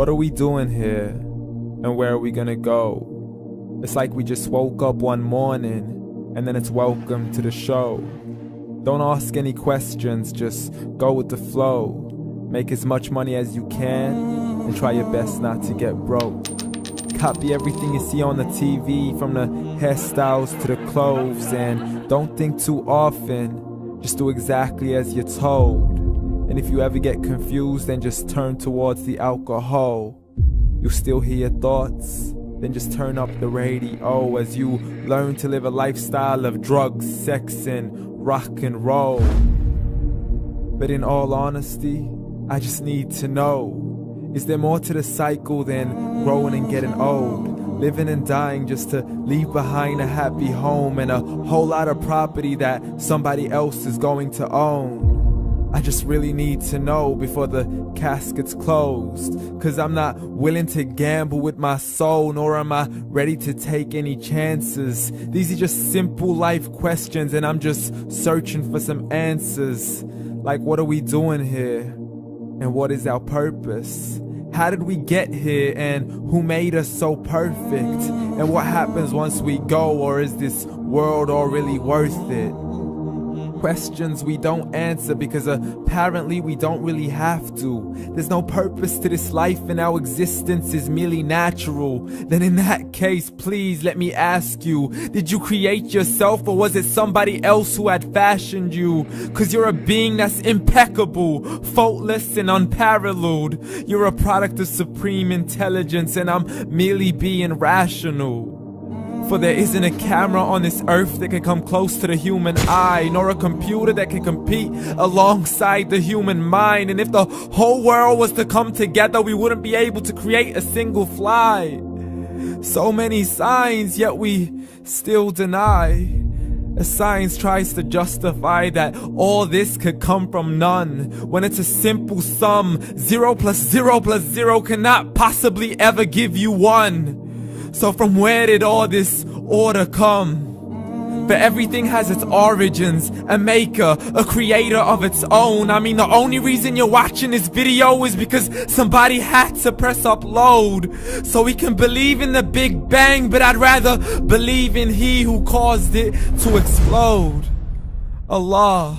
What are we doing here? And where are we gonna go? It's like we just woke up one morning and then it's welcome to the show. Don't ask any questions, just go with the flow. Make as much money as you can and try your best not to get broke. Copy everything you see on the TV, from the hairstyles to the clothes, and don't think too often, just do exactly as you're told. And if you ever get confused, then just turn towards the alcohol. You still hear your thoughts? Then just turn up the radio as you learn to live a lifestyle of drugs, sex, and rock and roll. But in all honesty, I just need to know, is there more to the cycle than growing and getting old? Living and dying just to leave behind a happy home and a whole lot of property that somebody else is going to own. I just really need to know before the casket's closed, 'cause I'm not willing to gamble with my soul, nor am I ready to take any chances. These are just simple life questions and I'm just searching for some answers. Like, what are we doing here? And what is our purpose? How did we get here, and who made us so perfect? And what happens once we go, or is this world all really worth it? Questions we don't answer because apparently we don't really have to. There's no purpose to this life and our existence is merely natural. Then in that case, please let me ask you, did you create yourself, or was it somebody else who had fashioned you? 'Cause you're a being that's impeccable, faultless and unparalleled. You're a product of supreme intelligence and I'm merely being rational. For there isn't a camera on this earth that can come close to the human eye, nor a computer that can compete alongside the human mind. And if the whole world was to come together, we wouldn't be able to create a single fly. So many signs, yet we still deny. As science tries to justify that all this could come from none, when it's a simple sum. 0 plus 0 plus 0 cannot possibly ever give you 1. So from where did all this order come? For everything has its origins, a maker, a creator of its own. I mean, the only reason you're watching this video is because somebody had to press upload. So we can believe in the Big Bang, but I'd rather believe in He who caused it to explode. Allah,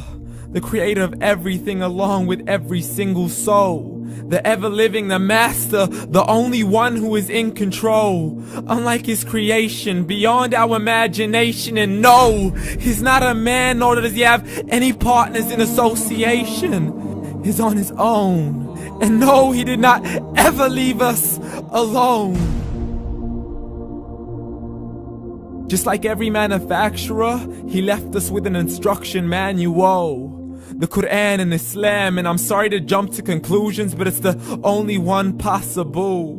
the creator of everything along with every single soul. The ever-living, the master, the only one who is in control. Unlike his creation, beyond our imagination. And no, he's not a man, nor does he have any partners in association. He's on his own. And no, he did not ever leave us alone. Just like every manufacturer, he left us with an instruction manual. The Quran and Islam, and I'm sorry to jump to conclusions, but it's the only one possible.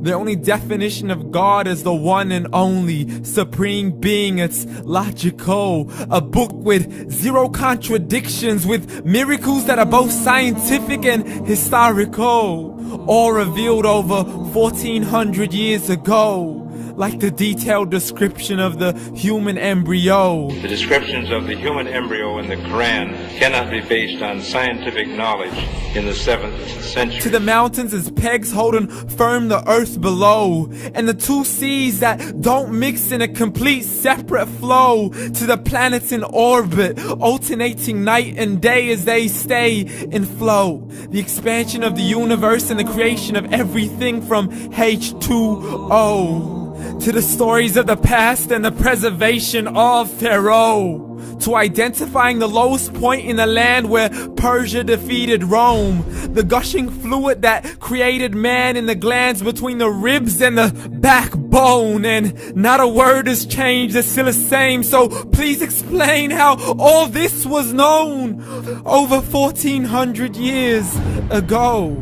The only definition of God is the one and only supreme being. It's logical, a book with 0 contradictions, with miracles that are both scientific and historical, all revealed over 1400 years ago. Like the detailed description of the human embryo. The descriptions of the human embryo in the Quran cannot be based on scientific knowledge in the 7th century. To the mountains as pegs holding firm the earth below, and the 2 seas that don't mix in a complete separate flow. To the planets in orbit, alternating night and day as they stay in flow. The expansion of the universe and the creation of everything from H2O. To the stories of the past and the preservation of Pharaoh. To identifying the lowest point in the land where Persia defeated Rome. The gushing fluid that created man in the glands between the ribs and the backbone. And not a word has changed, it's still the same. So please explain how all this was known over 1400 years ago.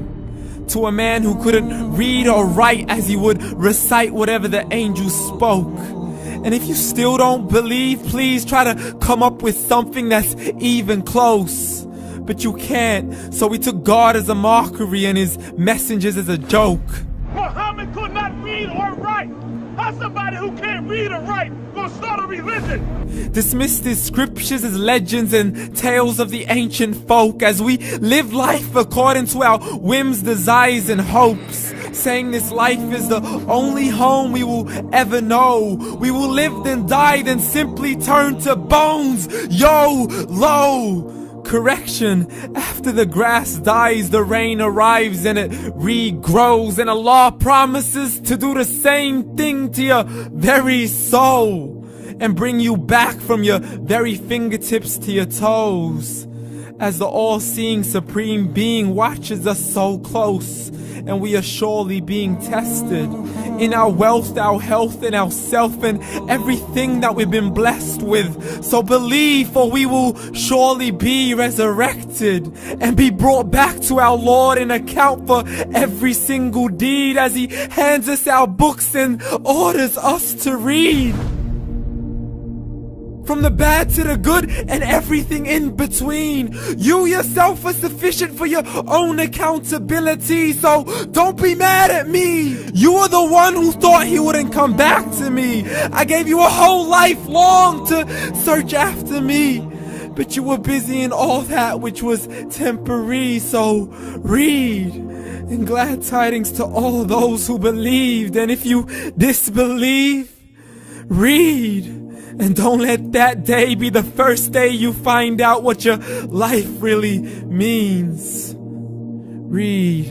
To a man who couldn't read or write, as he would recite whatever the angels spoke. And if you still don't believe, please try to come up with something that's even close. But you can't, so we took God as a mockery and his messengers as a joke. Muhammad could not read or write. How's somebody who can't read or write gonna start a religion? Dismissed his scriptures as legends and tales of the ancient folk, as we live life according to our whims, desires, and hopes. saying this life is the only home we will ever know. We will live then die, then simply turn to bones. YOLO! Correction, after the grass dies, the rain arrives and it regrows, and Allah promises to do the same thing to your very soul and bring you back from your very fingertips to your toes, as the all-seeing supreme being watches us so close, and we are surely being tested in our wealth, our health, and our self, and everything that we've been blessed with. So believe, for we will surely be resurrected and be brought back to our Lord and account for every single deed, as He hands us our books and orders us to read. From the bad to the good and everything in between. You yourself are sufficient for your own accountability, so don't be mad at me. You are the one who thought He wouldn't come back to me. I gave you a whole life long to search after me, but you were busy in all that which was temporary. So read, and glad tidings to all those who believed. And if you disbelieve, read. And don't let that day be the first day you find out what your life really means. Read.